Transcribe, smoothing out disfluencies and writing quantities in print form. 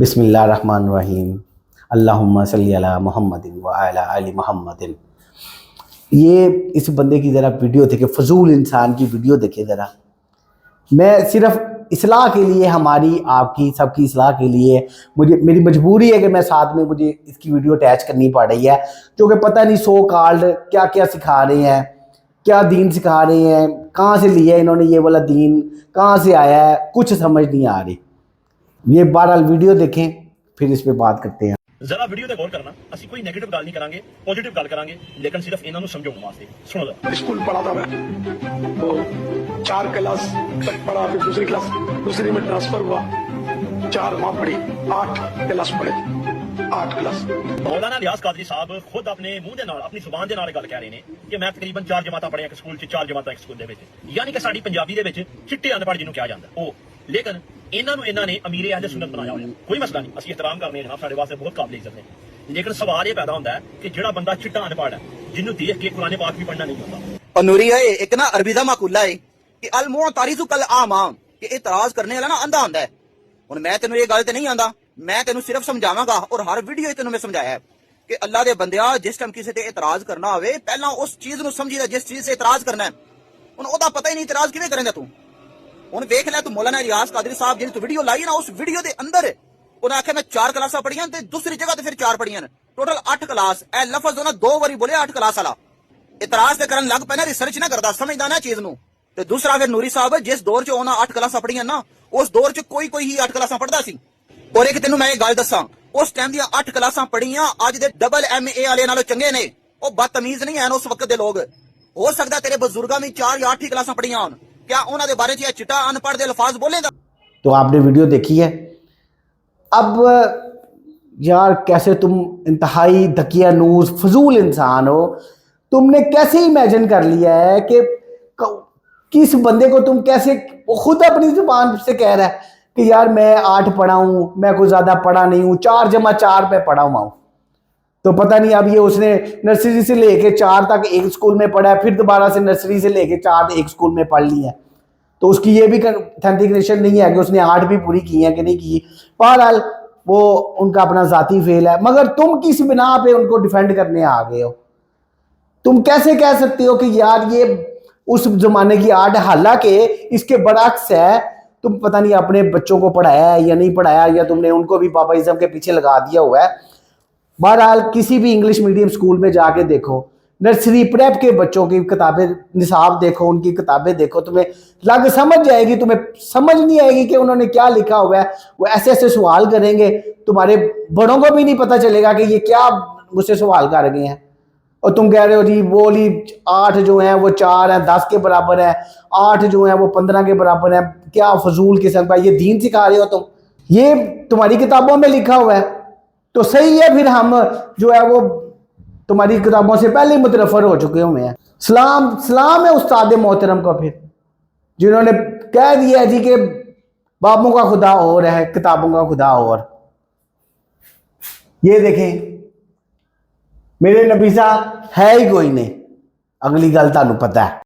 بسم اللہ الرحمن الرحیم اللہم صلی علی محمد وعلی آل محمد۔ یہ اس بندے کی ذرا ویڈیو دیکھے، فضول انسان کی ویڈیو دیکھے ذرا۔ میں صرف اصلاح کے لیے، ہماری آپ کی سب کی اصلاح کے لیے میری مجبوری ہے کہ میں ساتھ میں مجھے اس کی ویڈیو اٹیچ کرنی پڑ رہی ہے، کیونکہ پتہ نہیں سو کالڈ کیا کیا سکھا رہے ہیں، کیا دین سکھا رہے ہیں، کہاں سے لیا ہے انہوں نے یہ والا دین، کہاں سے آیا ہے، کچھ سمجھ نہیں آ رہی۔ یہ بہرحال ویڈیو دیکھیں پھر اس پہ بات کرتے ہیں۔ ذرا ویڈیو تے غور کرنا، اسی کوئی نیگیٹو گل نہیں کرانگے، پوزیٹیو گل کرانگے، لیکن صرف انہاں نوں سمجھاؤਣ واسطے۔ سنو ذرا۔ اسکول پڑھا تھا میں تو 4 کلاس تک پڑھا، پھر دوسری میں ٹرانسفر ہوا، 4 ماہ پڑھی، 8 کلاس پڑھے، 8 کلاس۔ مولانا ریاض قادری صاحب خود اپنے منہ دے نال، اپنی زبان دے نال گل کہہ رہے نے کہ میں تقریباً 4 جماعتاں پڑھیاں ایک سکول چ، 4 جماعتاں ایک سکول دے وچ، یعنی کہ ساڈی پنجابی دے وچ چٹے ان پڑھ جنوں کہا جاندا او، لیکن انہاں نے امیر اہل سنت بنایا ہوا۔ کوئی مسئلہ نہیں، اسی احترام کرنے جناب، ساڈے واسطے بہت قابل عزت ہے، لیکن سوال یہ پیدا ہوتا ہے کہ جڑا بندہ چٹا ان پڑھ ہے، جنوں دیکھ کے قرآن پاک بھی پڑھنا نہیں ہوتا۔ اور نوری ہے ایک نا عربی دا مقولہ ہے کہ المعترض کالعام، کہ اعتراض کرنے والا نا اندھا ہوندا ہے۔ ہن میں تینوں یہ گل تے نہیں آندا، میں تینوں صرف سمجھاواں گا، اور ہر ویڈیو تینوں میں سمجھایا ہے کہ اللہ دے بندیا جس ٹائم کسی تے اعتراض کرنا ہوے، پہلا اس چیز نو سمجھی دا جس چیز سے اعتراض کرنا ہے۔ ہن او دا پتہ ہی نہیں اعتراض کیویں کریں گا تو۔ ہن ویکھ لے تو مولانا ریاض قادری صاحب جی تو ویڈیو لائی نا، اس ویڈیو دے اندر انہاں آکھیا میں 4 کلاساں پڑھیاں تے دوسری جگہ تے پھر 4 پڑھیاں، ٹوٹل 8 کلاس۔ اے لفظ انہاں 2 واری بولے 8 کلاس والا۔ اعتراض تے کرن لگ پینا، ریسرچ نہ کردا، سمجھدا نا چیز نو۔ تے دوسرا پھر نوری صاحب جس دور چ انہاں 8 کلاساں پڑھیاں نا، اس دور چ کوئی ہی 8 کلاساں پڑھدا سی۔ اور ایک تینوں میں یہ گل دساں، اس ٹائم دیا 8 کلاساں پڑھیاں اج دے ڈبل MA والے نالوں چنگے نے۔ او بدتمیز نہیں ہیں اس وقت دے لوگ۔ ہو سکدا تیرے بزرگاں بھی 4 یا 8 ہی کلاساں پڑھیاں ہون، کیا انہاں دے بارے چ یہ چٹا ان پڑھ دے الفاظ بولے گا؟ تو آپ نے ویڈیو دیکھی ہے۔ اب یار کیسے تم انتہائی دقیانوس فضول انسان ہو، تم نے کیسے امیجن کر لیا ہے کہ کس بندے کو تم کیسے، خود اپنی زبان سے کہہ رہا ہے کہ یار میں 8 پڑھا ہوں، میں کوئی زیادہ پڑھا نہیں ہوں، 4 جمع 4 پہ پڑھا ہوا ہوں۔ تو پتہ نہیں اب یہ اس نے نرسری سے لے کے 4 تک ایک سکول میں پڑھا ہے، پھر دوبارہ سے نرسری سے لے کے 4 ایک سکول میں پڑھ لی ہے، تو اس کی یہ بھی اتھینٹیکیشن نہیں ہے کہ اس نے 8 بھی پوری کی ہیں کہ نہیں کی۔ بہرحال وہ ان کا اپنا ذاتی فیل ہے، مگر تم کس بنا پہ ان کو ڈیفینڈ کرنے آ گئے ہو؟ تم کیسے کہہ سکتے ہو کہ یار یہ اس زمانے کی آرٹ، حالانکہ اس کے برعکس ہے، تم پتہ نہیں اپنے بچوں کو پڑھایا ہے یا نہیں پڑھایا، یا تم نے ان کو بھی بابائزم کے پیچھے لگا دیا ہوا ہے۔ بہرحال کسی بھی انگلش میڈیم سکول میں جا کے دیکھو، نرسری پریپ کے بچوں کی کتابیں، نصاب دیکھو، ان کی کتابیں دیکھو، تمہیں لگ سمجھ جائے گی، تمہیں سمجھ نہیں آئے گی کہ انہوں نے کیا لکھا ہوا ہے۔ وہ ایسے ایسے سوال کریں گے، تمہارے بڑوں کو بھی نہیں پتہ چلے گا کہ یہ کیا مجھ سے سوال کر گئے ہیں، اور تم کہہ رہے ہو جی وہ 8 جو ہیں وہ 4 ہیں 10 کے برابر ہیں، 8 جو ہیں وہ 15 کے برابر ہیں۔ کیا فضول قسم کا یہ دین سکھا رہے ہو تم؟ یہ تمہاری کتابوں میں لکھا ہوا ہے تو صحیح ہے، پھر ہم جو ہے وہ تمہاری کتابوں سے پہلے متنفر ہو چکے ہوئے ہیں۔ سلام ہے استاد محترم کو، پھر جنہوں نے کہہ دیا جی کہ بابوں کا خدا اور ہے، کتابوں کا خدا اور۔ یہ دیکھیں میرے نبی صاحب ہے ہی کوئی نہیں، اگلی گل تانوں پتہ ہے۔